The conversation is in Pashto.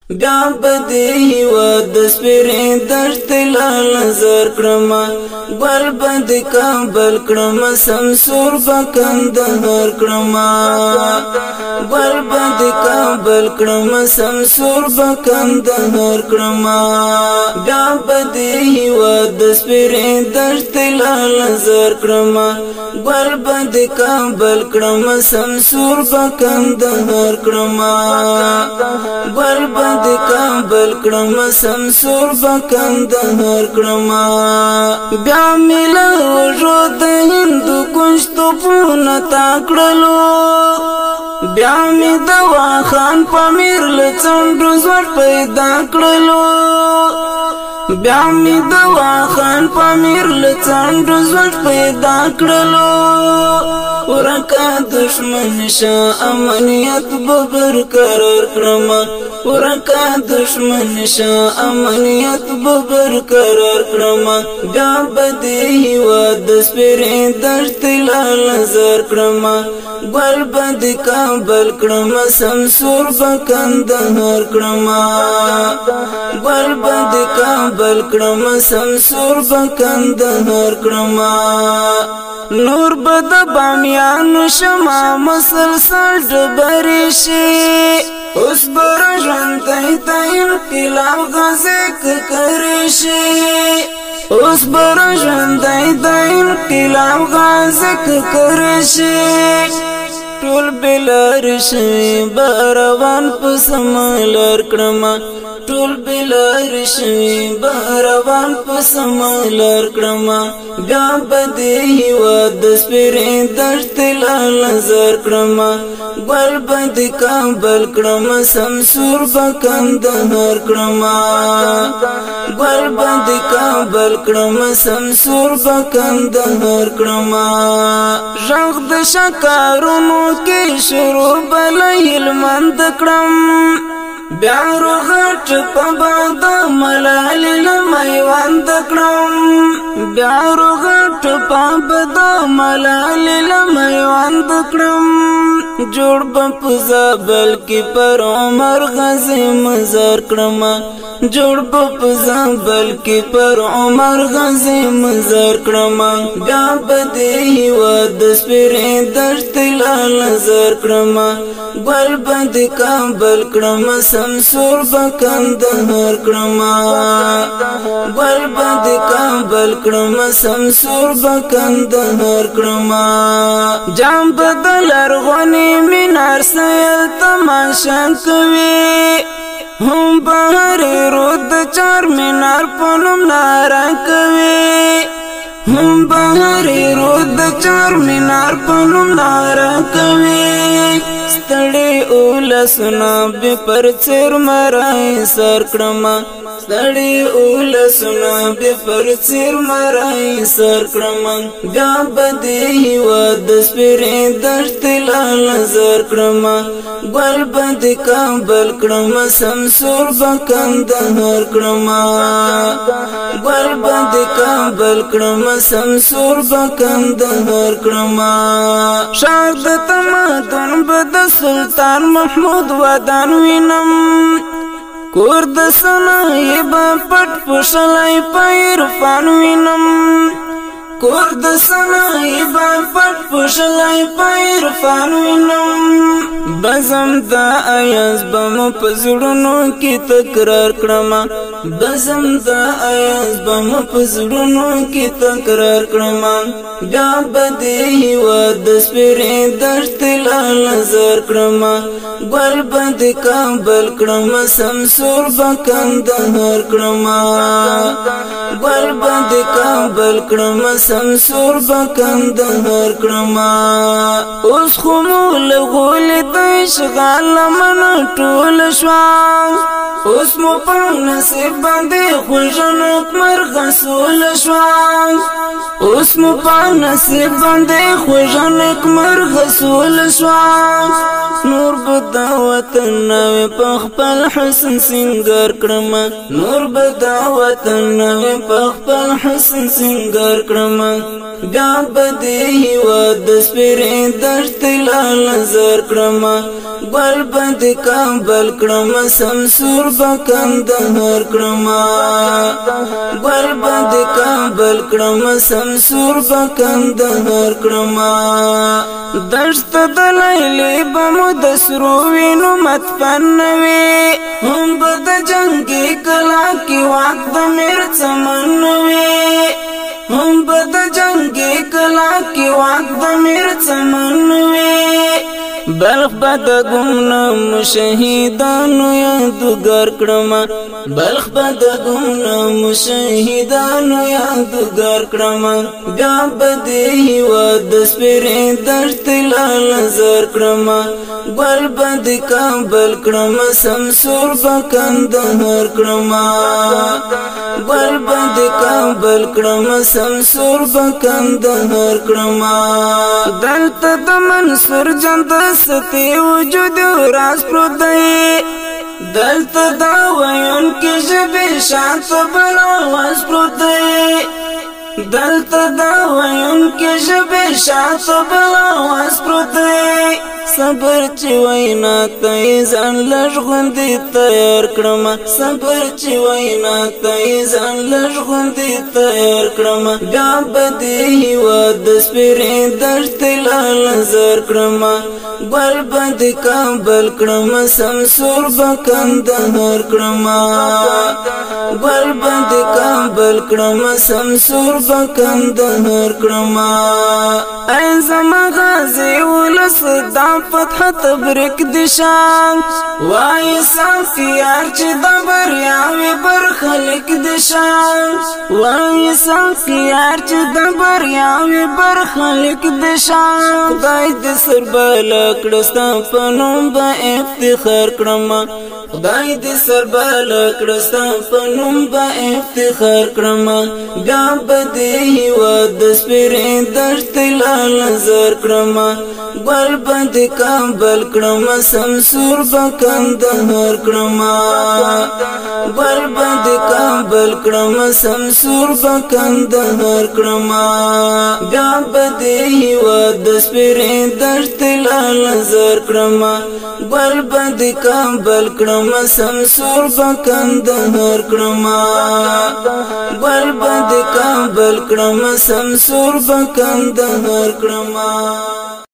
بیا بدی هیواد د سپیرې دشت لال نظر کړما ګل بند کابل کړما سمسور بکندهار کړما ګل بند کابل کړما سمسور بکندهار کړما بیا بدی هیواد د سپیرې دشت لال نظر کړما ګل بند کابل کړما سمسور بکندهار کړما ګل بند کابل کړم سمسور بکندهار کړم بیا ملا وژو د هندو کنجتو پونه تاکړلو بیا می دوا خان پامیر لڅنډو زور پیدا کړلو بیا می دوا خان پامیر لڅنډو زور پیدا کړلو ورکا دشمن شا امنیت ببر قرار کړم ورکا دشمن شا امنیت ببر قرار کړم بیا بدی هیواد د سپیرې دشت لال نظر کړم ګل بند کابل کړم سمسور بکندهار کړم ګل بند کابل کړم سمسور بکندهار کړم نور بد بامیانو شما مسلسل ډبرې شي اوس بر ژوند ته انقلاب غزک کړی شي اوس بر ژوند ته انقلاب غزک کړی شي ټول بلار شي بروان په سملر کړم ټول بلار شي بروان په سملر کړم بیا بدی هیواد د سپیرې دشت لال نظر کړم ګل بند کابل کړم سمسور بکندهار کړم ګل بند کابل کړم سمسور بکندهار کړم ژغ د شکارونو کې شروع بل هلمند کړم بیا روغټ په باد ملال لمیوند کړم بیا روغټ په باد ملال لمیوند کړم جوړ په زابل کې پر عمر غزي مزار کړم جوړ په زابل کې پر عمر غزي مزار کړم بیا بدی هیواد د سپیرې دشت لال نظر کړم ګل بند کابل کړم سمسور بکندهار کړم ګل بند کابل کړم سمسور بکندهار کړم جام بدل ارغونی مینار سیل تماشا کوي هم بهر رود چار مینار پنوم نارا کوي هم بهر رود چار مینار پنوم نارا کوي ستړي اولسنا به پر چر مرای سر کړم ستړي اولسنا به پر چر مرای سر کړم بیا بدی هیواد د سپیرې دشت لال نظر کړم ګل بند کابل کړم سمسور بکندهار کړم ګل بند کابل کړم سمسور بکندهار کړم شاه د تمدن بد سلطان محمود ودان وینم کور د سنایب پټ پښلای پیر فان وینم کور د سنایب پټ پښلای پیر فان وینم بزم دا ایاز بم پزړونو کې تکرار کړم بزم دا ایاز بم پزړونو کې تکرار کړم بیا بدی هیواد د سپیرې دشت لال نظر کړم ګل بند کابل کړم سمسور بکندهار کړم ګل بند کابل کړم سمسور بکندهار کړم اوس خو مول غول د اشغال من ټول شوان اوس مو په نصیب باندې خوژنک مرغسول شوان اوس مو په نصیب باندې خوژنک مرغسول شوان نور بدا وطن په خپل حسن سنگار کړم نور بدا وطن په خپل حسن سنگار کړم بیا بدی هیواد سپیری دشت لال زر کرما گل بد کابل کرما سمسور بکندهر کرما گل بد کابل کرما سمسور بکندهر کرما دشت دلیلی بمو دسرو وینو مدفنوی هم بد جنگی کلا کی وقت میر چمنوی هم بد جنگی کلا کی وقت میر چمنوی بلخ بد گمنام شهیدانو یادګار کړم بلخ بد گمنام شهیدانو یادګار کړم بیا بد هیواد سپیری دشت لال زر کړم گل بد کابل کړم سمسور بکندهر کړم گل بد کابل کړم سمسور بکندهر کړم دلته د منصور جند ستی وجود راز پردئی دلتا دا ویون کی جبی شانت بلاواز پردئی دلتا دا ویون کی جبی شانت بلاواز پردئی صبر چی وینا تای ځان لږ غوندې تیار کړم صبر چی وینا تای ځان لږ غوندې تیار کړم بیا بدی هیواد سپیری دشت لال زر کړم گل بد کابل کړم سمسور بکندهر کړم گل بد کابل کړم سمسور بکندهر کړم ای زما غازی ولس دا فتح تبریک دشان وای سانتیار چې د بریاوي برخلیک دشان وای سانتیار چې د بریاوي برخلیک دشان خدای دې سربال کړستا پنوم به افتخار کړم خدای دې سربال کړستا پنوم به افتخار کړم بیا بد هیواد سپیری دشت لال زر کړم گل بد کابل کړم سمسور بکندهر کړم گل بد کابل کړم سمسور بکندهر کړم بیا بد هیواد سپیری دشت لال زر کړم گل بد کابل کړم سمسور بکندهر کړم گل بد کابل کړم سمسور بکندهر کړم